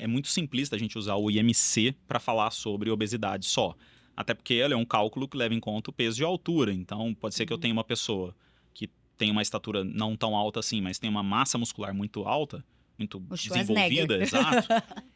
é muito simplista a gente usar o IMC para falar sobre obesidade só. Até porque ele é um cálculo que leva em conta o peso e a altura. Então, pode ser que eu tenha uma pessoa que tem uma estatura não tão alta assim, mas tem uma massa muscular muito alta, muito O Schwarzenegger. desenvolvida, exato.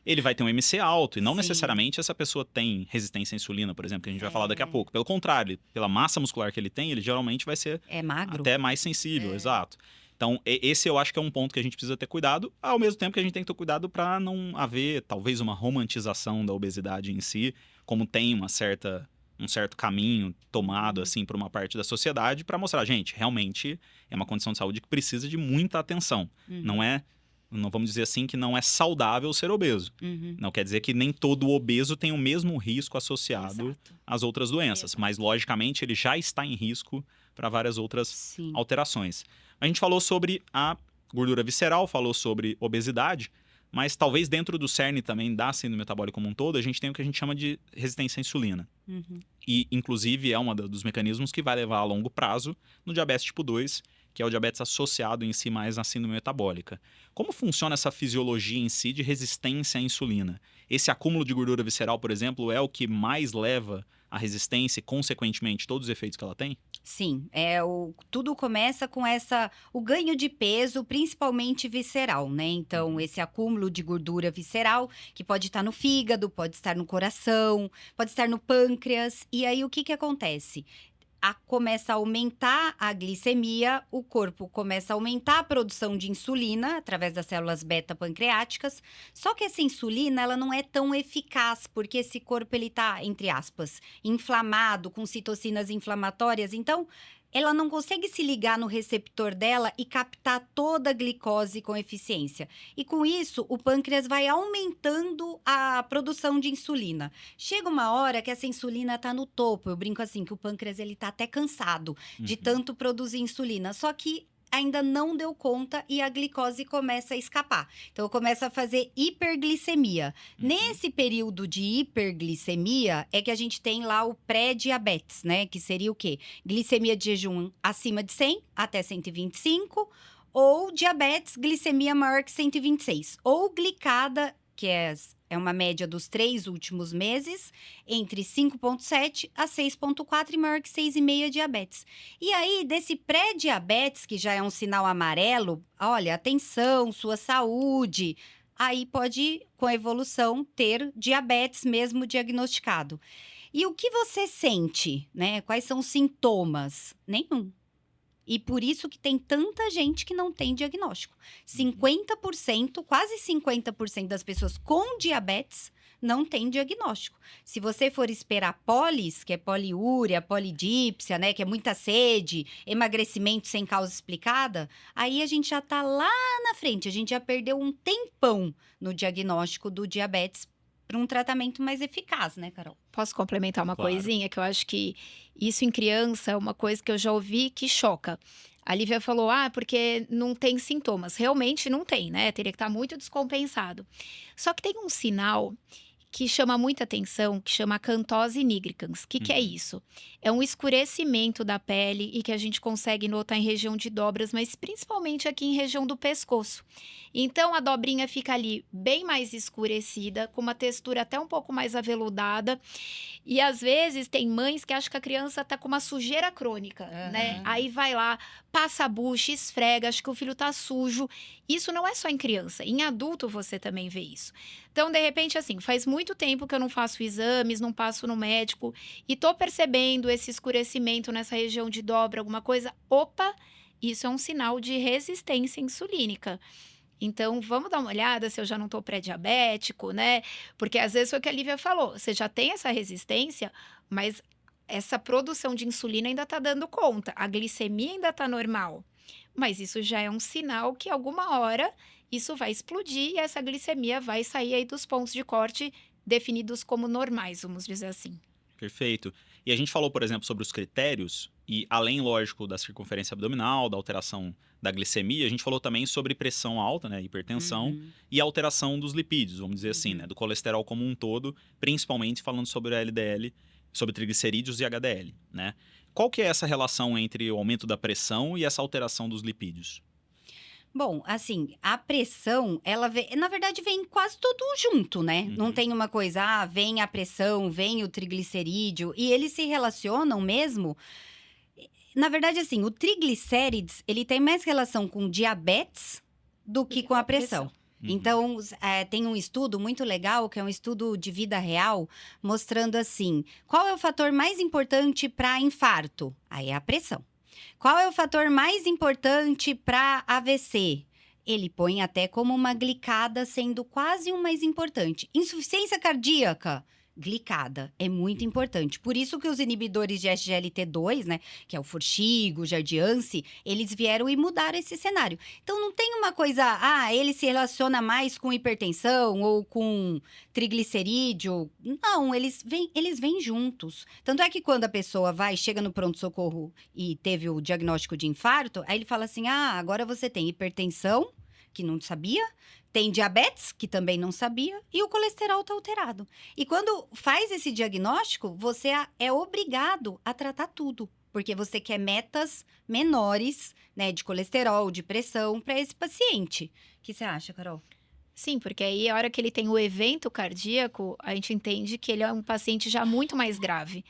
Ele vai ter um MC alto, e não Sim. necessariamente essa pessoa tem resistência à insulina, por exemplo, que a gente vai falar daqui a É. pouco. Pelo contrário, pela massa muscular que ele tem, ele geralmente vai ser É magro? até mais sensível, É. exato. Então, esse eu acho que é um ponto que a gente precisa ter cuidado, ao mesmo tempo que a gente tem que ter cuidado para não haver, talvez, uma romantização da obesidade em si, como tem um certo caminho tomado, assim, por uma parte da sociedade, para mostrar, gente, realmente é uma condição de saúde que precisa de muita atenção. Não vamos dizer assim que não é saudável ser obeso. Uhum. Não quer dizer que nem todo obeso tem o mesmo risco associado Exato. às outras doenças, Exato. mas logicamente ele já está em risco para várias outras Sim. alterações. A gente falou sobre a gordura visceral, falou sobre obesidade, mas talvez dentro do cerne também da síndrome metabólica como um todo, a gente tem o que a gente chama de resistência à insulina. Uhum. E, inclusive, é um dos mecanismos que vai levar a longo prazo no diabetes tipo 2, que é o diabetes associado em si mais à síndrome metabólica. Como funciona essa fisiologia em si de resistência à insulina? Esse acúmulo de gordura visceral, por exemplo, é o que mais leva à resistência e, consequentemente, todos os efeitos que ela tem? Sim, tudo começa com o ganho de peso, principalmente visceral, né? Então, esse acúmulo de gordura visceral, que pode estar no fígado, pode estar no coração, pode estar no pâncreas. E aí, o que acontece? Começa a aumentar a glicemia, o corpo começa a aumentar a produção de insulina através das células beta-pancreáticas. Só que essa insulina, ela não é tão eficaz, porque esse corpo, ele tá, entre aspas, inflamado, com citocinas inflamatórias. Então, ela não consegue se ligar no receptor dela e captar toda a glicose com eficiência. E com isso, o pâncreas vai aumentando a produção de insulina. Chega uma hora que essa insulina tá no topo. Eu brinco assim, que o pâncreas ele tá até cansado de tanto produzir insulina. Só que ainda não deu conta e a glicose começa a escapar. Então, começa a fazer hiperglicemia. Nesse período de hiperglicemia é que a gente tem lá o pré-diabetes, né? Que seria o quê? Glicemia de jejum acima de 100 até 125, ou diabetes, glicemia maior que 126, ou glicada, que é uma média dos 3 últimos meses, entre 5,7 a 6,4 e maior que 6,5 diabetes. E aí, desse pré-diabetes, que já é um sinal amarelo, olha, atenção, sua saúde, aí pode, com a evolução, ter diabetes mesmo diagnosticado. E o que você sente, né? Quais são os sintomas? Nenhum. E por isso que tem tanta gente que não tem diagnóstico. 50%, quase 50% das pessoas com diabetes não tem diagnóstico. Se você for esperar polis, que é poliúria, polidípsia, né, que é muita sede, emagrecimento sem causa explicada, aí a gente já tá lá na frente, a gente já perdeu um tempão no diagnóstico do diabetes para um tratamento mais eficaz, né, Carol? Posso complementar uma Claro. coisinha? Que eu acho que isso em criança é uma coisa que eu já ouvi que choca. A Lívia falou, porque não tem sintomas. Realmente não tem, né? Teria que estar muito descompensado. Só que tem um sinal que chama muita atenção, que chama acantose nigricans. O que é isso? É um escurecimento da pele e que a gente consegue notar em região de dobras, mas principalmente aqui em região do pescoço. Então, a dobrinha fica ali bem mais escurecida, com uma textura até um pouco mais aveludada. E, às vezes, tem mães que acham que a criança tá com uma sujeira crônica, né? Aí vai lá, passa a bucha, esfrega, acha que o filho tá sujo. Isso não é só em criança, em adulto você também vê isso. Então, de repente, assim, faz muito tempo que eu não faço exames, não passo no médico e tô percebendo esse escurecimento nessa região de dobra, alguma coisa. Opa, isso é um sinal de resistência insulínica. Então, vamos dar uma olhada se eu já não tô pré-diabético, né? Porque às vezes foi o que a Lívia falou, você já tem essa resistência, mas essa produção de insulina ainda tá dando conta, a glicemia ainda tá normal. Mas isso já é um sinal que alguma hora isso vai explodir e essa glicemia vai sair aí dos pontos de corte definidos como normais, vamos dizer assim. Perfeito. E a gente falou, por exemplo, sobre os critérios, e além, lógico, da circunferência abdominal, da alteração da glicemia, a gente falou também sobre pressão alta, né, hipertensão, e alteração dos lipídios, vamos dizer assim, né, do colesterol como um todo, principalmente falando sobre o LDL, sobre triglicerídeos e HDL, né? Qual que é essa relação entre o aumento da pressão e essa alteração dos lipídios? Bom, assim, a pressão, ela vem, na verdade, vem quase tudo junto, né? Não tem uma coisa, vem a pressão, vem o triglicerídeo, e eles se relacionam mesmo. Na verdade, assim, o triglicérides, ele tem mais relação com diabetes do que com a pressão. Então, tem um estudo muito legal, que é um estudo de vida real, mostrando assim, qual é o fator mais importante para infarto? Aí é a pressão. Qual é o fator mais importante para AVC? Ele põe até como uma glicada, sendo quase o mais importante. Insuficiência cardíaca, glicada, é muito importante. Por isso que os inibidores de SGLT2, né, que é o Forxiga, o Jardiance, eles vieram e mudaram esse cenário. Então, não tem uma coisa, ele se relaciona mais com hipertensão ou com triglicerídeo. Não, eles vêm juntos. Tanto é que quando a pessoa chega no pronto-socorro e teve o diagnóstico de infarto, aí ele fala assim, agora você tem hipertensão, que não sabia, tem diabetes, que também não sabia, e o colesterol está alterado. E quando faz esse diagnóstico, você é obrigado a tratar tudo, porque você quer metas menores, né, de colesterol, de pressão para esse paciente. O que você acha, Carol? Sim, porque aí a hora que ele tem o evento cardíaco, a gente entende que ele é um paciente já muito mais grave.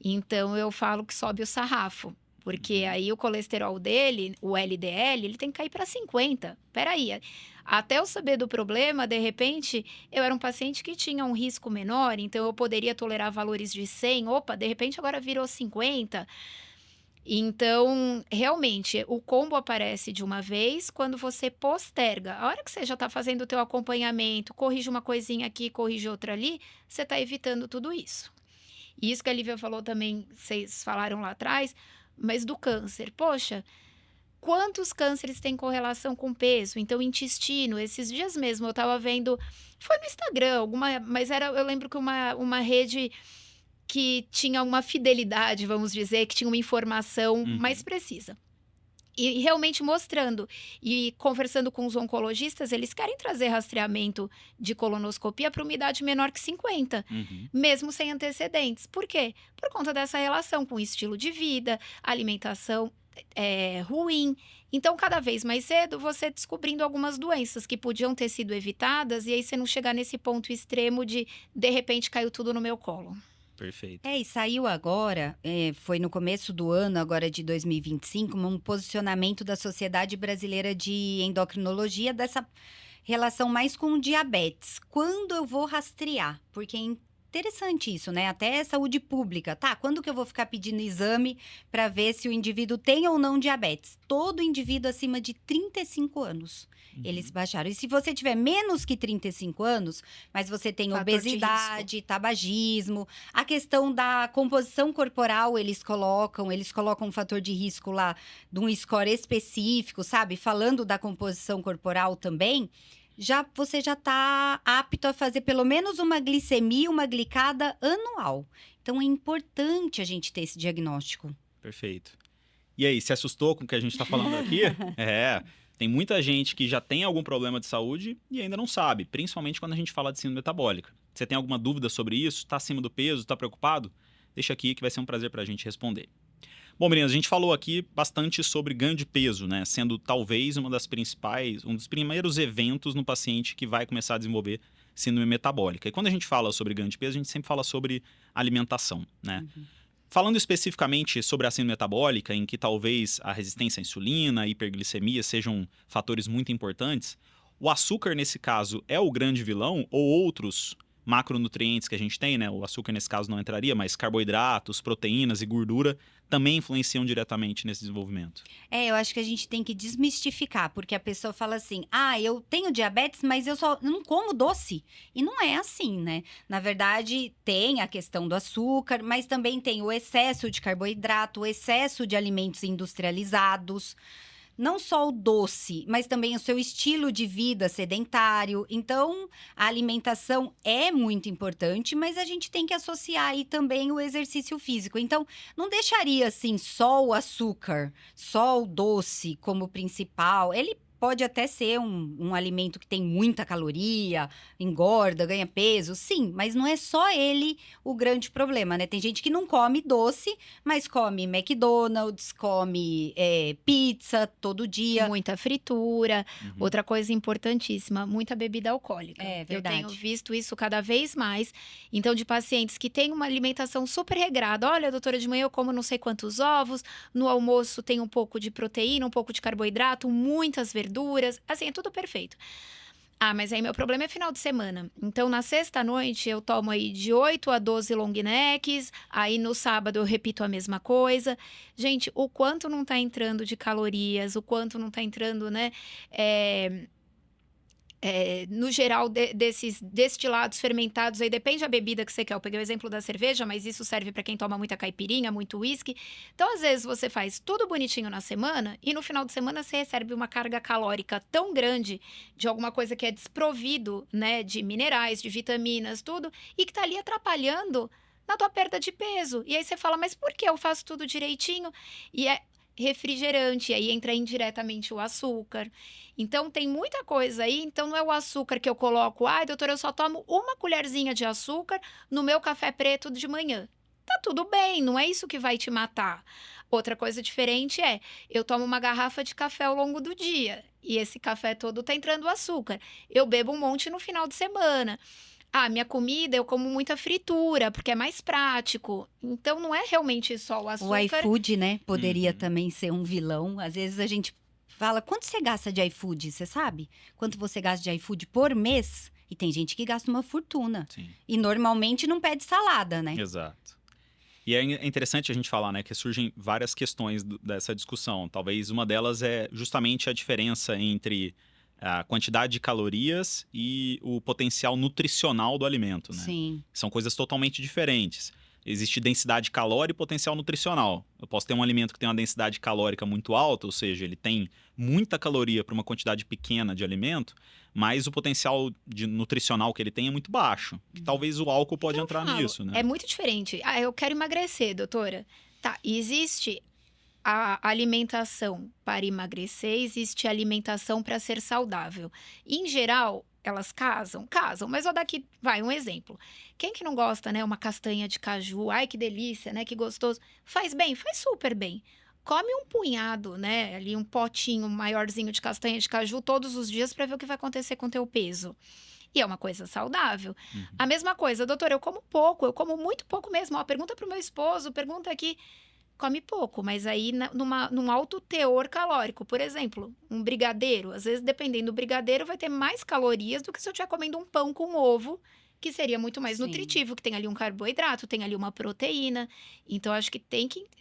Então, eu falo que sobe o sarrafo. Porque aí o colesterol dele, o LDL, ele tem que cair para 50. Peraí, até eu saber do problema, de repente, eu era um paciente que tinha um risco menor, então eu poderia tolerar valores de 100. Opa, de repente agora virou 50. Então, realmente, o combo aparece de uma vez quando você posterga. A hora que você já está fazendo o teu acompanhamento, corrige uma coisinha aqui, corrige outra ali, você está evitando tudo isso. E isso que a Lívia falou também, vocês falaram lá atrás, mas do câncer. Poxa, quantos cânceres têm correlação com peso? Então, intestino, esses dias mesmo eu estava vendo, foi no Instagram, mas eu lembro que uma rede que tinha uma fidelidade, vamos dizer, que tinha uma informação mais precisa. E realmente mostrando e conversando com os oncologistas, eles querem trazer rastreamento de colonoscopia para uma idade menor que 50, mesmo sem antecedentes. Por quê? Por conta dessa relação com o estilo de vida, alimentação ruim. Então, cada vez mais cedo, você descobrindo algumas doenças que podiam ter sido evitadas e aí você não chegar nesse ponto extremo de repente, caiu tudo no meu colo. Perfeito. E saiu agora, foi no começo do ano, agora de 2025, um posicionamento da Sociedade Brasileira de Endocrinologia dessa relação mais com o diabetes. Quando eu vou rastrear? Porque é interessante isso, né? Até saúde pública, tá? Quando que eu vou ficar pedindo exame para ver se o indivíduo tem ou não diabetes? Todo indivíduo acima de 35 anos. Eles baixaram. E se você tiver menos que 35 anos, mas você tem Fator de obesidade, tabagismo, a questão da composição corporal, eles colocam um fator de risco lá de um score específico, sabe? Falando da composição corporal também, você já está apto a fazer pelo menos uma glicemia, uma glicada anual. Então, é importante a gente ter esse diagnóstico. Perfeito. E aí, se assustou com o que a gente está falando aqui? Tem muita gente que já tem algum problema de saúde e ainda não sabe, principalmente quando a gente fala de síndrome metabólica. Você tem alguma dúvida sobre isso? Está acima do peso? Está preocupado? Deixa aqui que vai ser um prazer para a gente responder. Bom, meninas, a gente falou aqui bastante sobre ganho de peso, né? Sendo talvez um dos primeiros eventos no paciente que vai começar a desenvolver síndrome metabólica. E quando a gente fala sobre ganho de peso, a gente sempre fala sobre alimentação, né? Falando especificamente sobre a síndrome metabólica, em que talvez a resistência à insulina, a hiperglicemia sejam fatores muito importantes, o açúcar, nesse caso, é o grande vilão ou outros macronutrientes que a gente tem, né? O açúcar, nesse caso, não entraria, mas carboidratos, proteínas e gordura também influenciam diretamente nesse desenvolvimento. Eu acho que a gente tem que desmistificar, porque a pessoa fala assim, eu tenho diabetes, mas eu só não como doce. E não é assim, né? Na verdade, tem a questão do açúcar, mas também tem o excesso de carboidrato, o excesso de alimentos industrializados. Não só o doce, mas também o seu estilo de vida sedentário. Então, a alimentação é muito importante, mas a gente tem que associar aí também o exercício físico. Então, não deixaria assim só o açúcar, só o doce como principal. Ele pode até ser um alimento que tem muita caloria, engorda, ganha peso, sim, mas não é só ele o grande problema, né? Tem gente que não come doce, mas come McDonald's, come pizza todo dia. Muita fritura. Uhum. Outra coisa importantíssima, muita bebida alcoólica. É Eu verdade. tenho visto isso cada vez mais. Então, de pacientes que têm uma alimentação super regrada. Olha, doutora, de manhã eu como não sei quantos ovos, no almoço tem um pouco de proteína, um pouco de carboidrato, muitas verduras. Assim, é tudo perfeito. Ah, mas aí meu problema é final de semana. Então, na sexta-noite, eu tomo aí de 8 a 12 long necks. Aí, no sábado, eu repito a mesma coisa. Gente, o quanto não tá entrando de calorias, o quanto não tá entrando, né? No geral, desses destilados fermentados, aí depende da bebida que você quer. Eu peguei o exemplo da cerveja, mas isso serve para quem toma muita caipirinha, muito uísque. Então, às vezes, você faz tudo bonitinho na semana e no final de semana você recebe uma carga calórica tão grande de alguma coisa que é desprovido, né, de minerais, de vitaminas, tudo, e que tá ali atrapalhando na tua perda de peso. E aí você fala, mas por que eu faço tudo direitinho? E é refrigerante, aí entra indiretamente o açúcar. Então, tem muita coisa aí. Então, não é o açúcar que eu coloco. Ai, doutora, eu só tomo uma colherzinha de açúcar no meu café preto de manhã. Tá tudo bem, não é isso que vai te matar. Outra coisa diferente é, eu tomo uma garrafa de café ao longo do dia. E esse café todo tá entrando açúcar. Eu bebo um monte no final de semana. Ah, minha comida, eu como muita fritura, porque é mais prático. Então, não é realmente só o O açúcar. iFood, né, poderia Uhum. também ser um vilão. Às vezes a gente fala, quanto você gasta de iFood, você sabe? Quanto você gasta de iFood por mês? E tem gente que gasta uma fortuna. Sim, E normalmente não pede salada, né? exato. E é interessante a gente falar, né, que surgem várias questões dessa discussão. Talvez uma delas é justamente a diferença entre a quantidade de calorias e o potencial nutricional do alimento, né? Sim. São coisas totalmente diferentes. Existe densidade calórica e potencial nutricional. Eu posso ter um alimento que tem uma densidade calórica muito alta, ou seja, ele tem muita caloria para uma quantidade pequena de alimento, mas o potencial nutricional que ele tem é muito baixo. Que talvez o álcool pode Eu entrar falo, nisso, né? É muito diferente. Ah, eu quero emagrecer, doutora. Tá, existe a alimentação para emagrecer, existe a alimentação para ser saudável. Em geral, elas casam, mas vou dar aqui, vai, um exemplo. Quem que não gosta, né, uma castanha de caju? Ai, que delícia, né, que gostoso. Faz bem, faz super bem. Come um punhado, né, ali um potinho maiorzinho de castanha de caju todos os dias para ver o que vai acontecer com o teu peso. E é uma coisa saudável. Uhum. A mesma coisa, doutora, eu como pouco, eu como muito pouco mesmo. Ó, pergunta pro meu esposo, pergunta aqui. Come pouco, mas aí num alto teor calórico. Por exemplo, um brigadeiro. Às vezes, dependendo do brigadeiro, vai ter mais calorias do que se eu estiver comendo um pão com ovo, que seria muito mais Sim. nutritivo, que tem ali um carboidrato, tem ali uma proteína. Então, acho que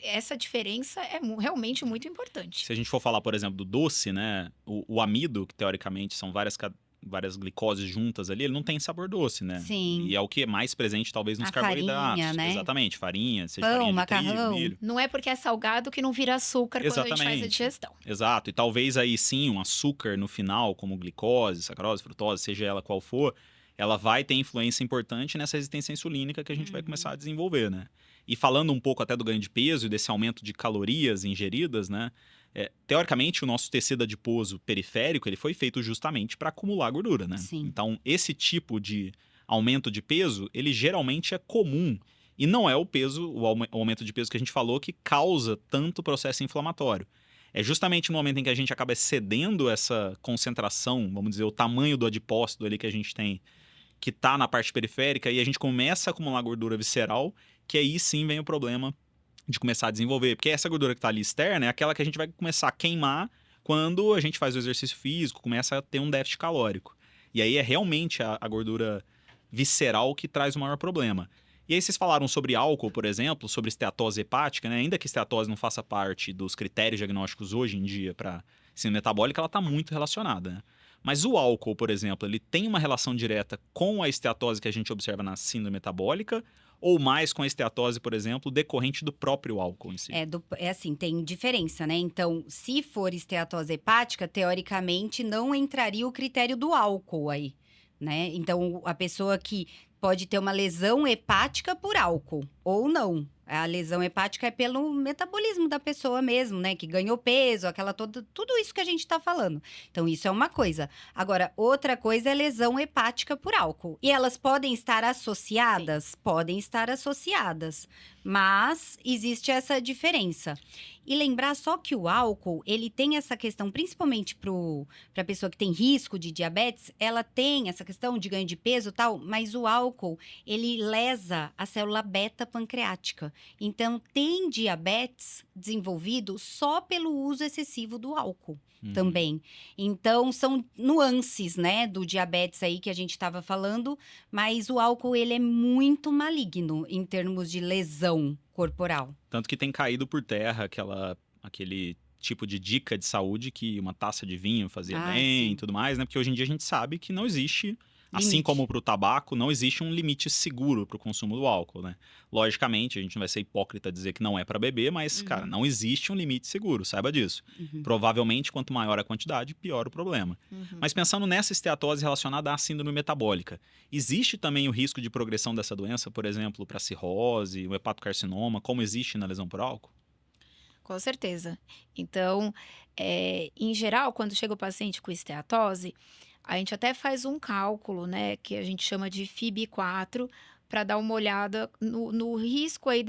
essa diferença é realmente muito importante. Se a gente for falar, por exemplo, do doce, né? O amido, que teoricamente são várias glicoses juntas ali, ele não tem sabor doce, né? Sim. E é o que é mais presente, talvez, nos A carboidratos. farinha, né? Exatamente, farinha, seja Pão, farinha de macarrão. trigo, milho. Não é porque é salgado que não vira açúcar quando a gente faz a Exatamente. digestão. Exato. E talvez aí sim, um açúcar no final, como glicose, sacarose, frutose, seja ela qual for, ela vai ter influência importante nessa resistência insulínica que a gente vai começar a desenvolver, né? E falando um pouco até do ganho de peso e desse aumento de calorias ingeridas, né? Teoricamente, o nosso tecido adiposo periférico ele foi feito justamente para acumular gordura, né? Sim. Então, esse tipo de aumento de peso, ele geralmente é comum. E não é o aumento de peso que a gente falou que causa tanto processo inflamatório. É justamente no momento em que a gente acaba excedendo essa concentração, vamos dizer, o tamanho do adipócito ali que a gente tem, que está na parte periférica, e a gente começa a acumular gordura visceral, que aí sim vem o problema de começar a desenvolver. Porque essa gordura que está ali externa é aquela que a gente vai começar a queimar quando a gente faz o exercício físico, começa a ter um déficit calórico. E aí é realmente a gordura visceral que traz o maior problema. E aí vocês falaram sobre álcool, por exemplo, sobre esteatose hepática, né? Ainda que esteatose não faça parte dos critérios diagnósticos hoje em dia para síndrome metabólica, ela está muito relacionada, né? Mas o álcool, por exemplo, ele tem uma relação direta com a esteatose que a gente observa na síndrome metabólica ou mais com a esteatose, por exemplo, decorrente do próprio álcool em si? É assim, tem diferença, né? Então, se for esteatose hepática, teoricamente não entraria o critério do álcool aí, né? Então, a pessoa que pode ter uma lesão hepática por álcool, ou não. A lesão hepática é pelo metabolismo da pessoa mesmo, né? Que ganhou peso, tudo isso que a gente está falando. Então, isso é uma coisa. Agora, outra coisa é lesão hepática por álcool. E elas podem estar associadas? Sim. Podem estar associadas. Mas existe essa diferença. E lembrar só que o álcool, ele tem essa questão, principalmente para a pessoa que tem risco de diabetes, ela tem essa questão de ganho de peso e tal, mas o álcool, ele lesa a célula beta pancreática. Então, tem diabetes desenvolvido só pelo uso excessivo do álcool. Também. Então, são nuances, né, do diabetes aí que a gente estava falando, mas o álcool, ele é muito maligno em termos de lesão corporal. Tanto que tem caído por terra aquele tipo de dica de saúde que uma taça de vinho fazia bem sim. e tudo mais, né? Porque hoje em dia a gente sabe que não existe, assim Limite. como para o tabaco, não existe um limite seguro para o consumo do álcool, né? Logicamente, a gente não vai ser hipócrita dizer que não é para beber, mas, cara, não existe um limite seguro, saiba disso. Provavelmente, quanto maior a quantidade, pior o problema. Mas pensando nessa esteatose relacionada à síndrome metabólica, existe também o risco de progressão dessa doença, por exemplo, para cirrose, o hepatocarcinoma, como existe na lesão por álcool? Com certeza. Então, em geral, quando chega o paciente com esteatose, a gente até faz um cálculo, né, que a gente chama de FIB4, para dar uma olhada no risco aí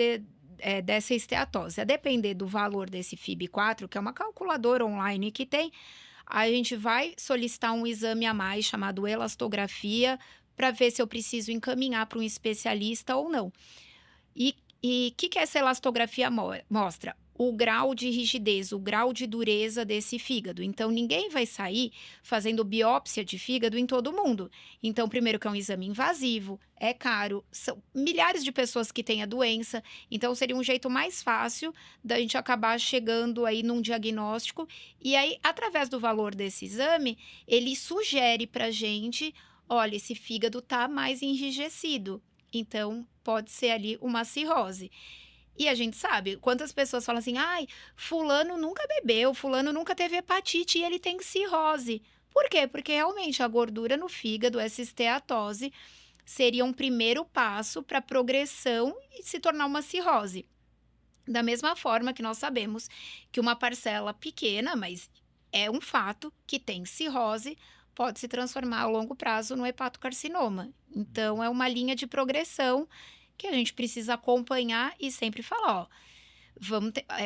dessa esteatose. A depender do valor desse FIB4, que é uma calculadora online que tem, a gente vai solicitar um exame a mais chamado elastografia para ver se eu preciso encaminhar para um especialista ou não. E o que essa elastografia mostra? O grau de rigidez, o grau de dureza desse fígado. Então, ninguém vai sair fazendo biópsia de fígado em todo mundo. Então, primeiro que é um exame invasivo, é caro, são milhares de pessoas que têm a doença. Então, seria um jeito mais fácil da gente acabar chegando aí num diagnóstico. E aí, através do valor desse exame, ele sugere pra gente, olha, esse fígado tá mais enrijecido. Então, pode ser ali uma cirrose. E a gente sabe, quantas pessoas falam assim, ai, fulano nunca bebeu, fulano nunca teve hepatite e ele tem cirrose. Por quê? Porque realmente a gordura no fígado, essa esteatose, seria um primeiro passo para a progressão e se tornar uma cirrose. Da mesma forma que nós sabemos que uma parcela pequena, mas é um fato, que tem cirrose, pode se transformar a longo prazo no hepatocarcinoma. Então, é uma linha de progressão que a gente precisa acompanhar e sempre falar, ó,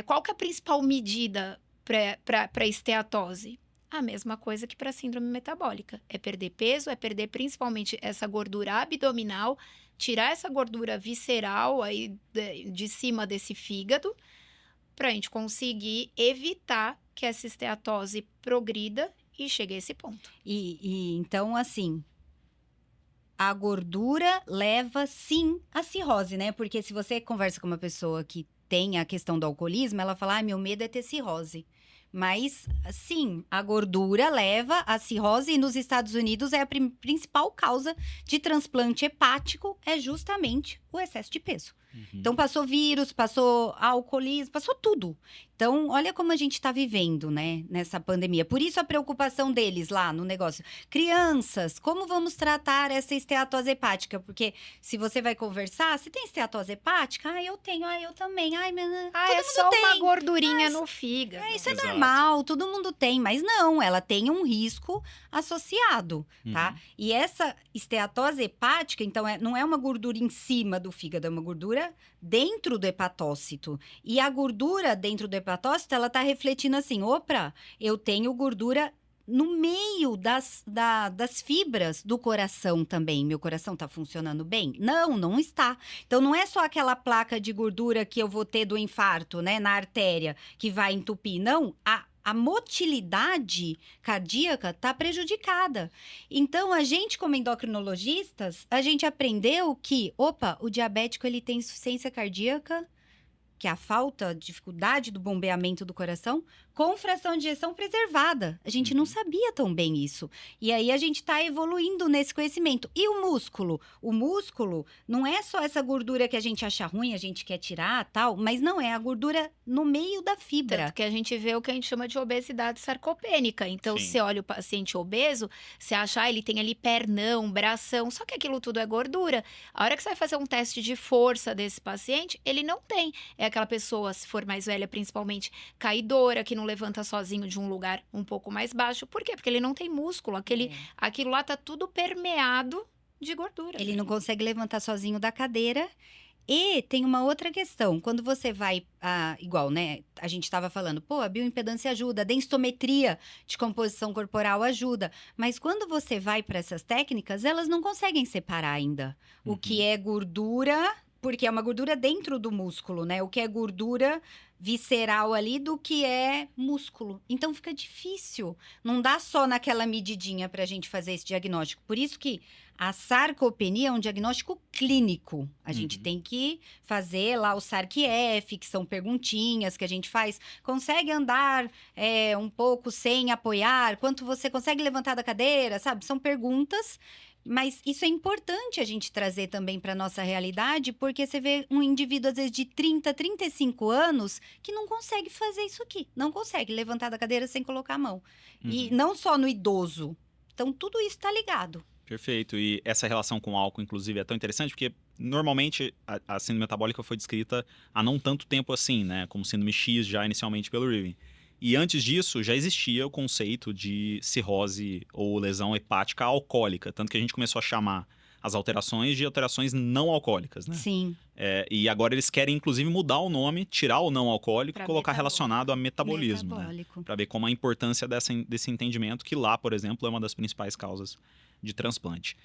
qual que é a principal medida para esteatose? A mesma coisa que para síndrome metabólica. É perder peso, é perder principalmente essa gordura abdominal, tirar essa gordura visceral aí de cima desse fígado, para a gente conseguir evitar que essa esteatose progrida e chegue a esse ponto. Então, assim, a gordura leva, sim, à cirrose, né? Porque se você conversa com uma pessoa que tem a questão do alcoolismo, ela fala, meu medo é ter cirrose. Mas, sim, a gordura leva à cirrose e nos Estados Unidos é a principal causa de transplante hepático, é justamente o excesso de peso. Então, passou vírus, passou alcoolismo, passou tudo. Então, olha como a gente está vivendo, né, nessa pandemia. Por isso, a preocupação deles lá no negócio. Crianças, como vamos tratar essa esteatose hepática? Porque se você vai conversar, você tem esteatose hepática? Ah, eu tenho. Ah, eu também. Ai, todo é mundo só tem. uma gordurinha no fígado. Isso é Exato. normal, todo mundo tem. Mas não, ela tem um risco associado, tá? E essa esteatose hepática, então, não é uma gordura em cima do fígado, é uma gordura dentro do hepatócito. E a gordura dentro do hepatócito, ela tá refletindo assim, opa, eu tenho gordura no meio das fibras do coração também. Meu coração tá funcionando bem? Não está. Então, não é só aquela placa de gordura que eu vou ter do infarto, né, na artéria, que vai entupir. Não, a motilidade cardíaca está prejudicada. Então, a gente, como endocrinologistas, a gente aprendeu que, o diabético ele tem insuficiência cardíaca, que é a dificuldade do bombeamento do coração, com fração de ejeção preservada. A gente não sabia tão bem isso. E aí a gente está evoluindo nesse conhecimento. E o músculo? O músculo não é só essa gordura que a gente acha ruim, a gente quer tirar, tal, mas não é a gordura no meio da fibra. Tanto que a gente vê o que a gente chama de obesidade sarcopênica. Então, Sim. se você olha o paciente obeso, você acha, ele tem ali pernão, bração, só que aquilo tudo é gordura. A hora que você vai fazer um teste de força desse paciente, ele não tem. É aquela pessoa, se for mais velha, principalmente caidora, que não levanta sozinho de um lugar um pouco mais baixo. Por quê? Porque ele não tem músculo. Aquilo lá tá tudo permeado de gordura. Ele não consegue levantar sozinho da cadeira. E tem uma outra questão. Quando você vai, igual, né? A gente estava falando, pô, a bioimpedância ajuda, a densitometria de composição corporal ajuda. Mas quando você vai para essas técnicas, elas não conseguem separar ainda o que é gordura, porque é uma gordura dentro do músculo, né? O que é gordura visceral ali do que é músculo. Então fica difícil. Não dá só naquela medidinha para a gente fazer esse diagnóstico. Por isso que a sarcopenia é um diagnóstico clínico. A gente tem que fazer lá o SARC-F, que são perguntinhas que a gente faz. Consegue andar um pouco sem apoiar? Quanto você consegue levantar da cadeira? Sabe? São perguntas. Mas isso é importante a gente trazer também para a nossa realidade, porque você vê um indivíduo, às vezes, de 30, 35 anos, que não consegue fazer isso aqui. Não consegue levantar da cadeira sem colocar a mão. E não só no idoso. Então, tudo isso está ligado. Perfeito. E essa relação com o álcool, inclusive, é tão interessante porque, normalmente, a síndrome metabólica foi descrita há não tanto tempo assim, né? Como síndrome X já inicialmente pelo Riving. E antes disso, já existia o conceito de cirrose ou lesão hepática alcoólica. Tanto que a gente começou a chamar as alterações de alterações não alcoólicas, né? Sim. E agora eles querem, inclusive, mudar o nome, tirar o não alcoólico e Pra colocar metabólico. relacionado a metabolismo, né? Metabólico. Para ver como a importância desse entendimento, que lá, por exemplo, é uma das principais causas de transplante.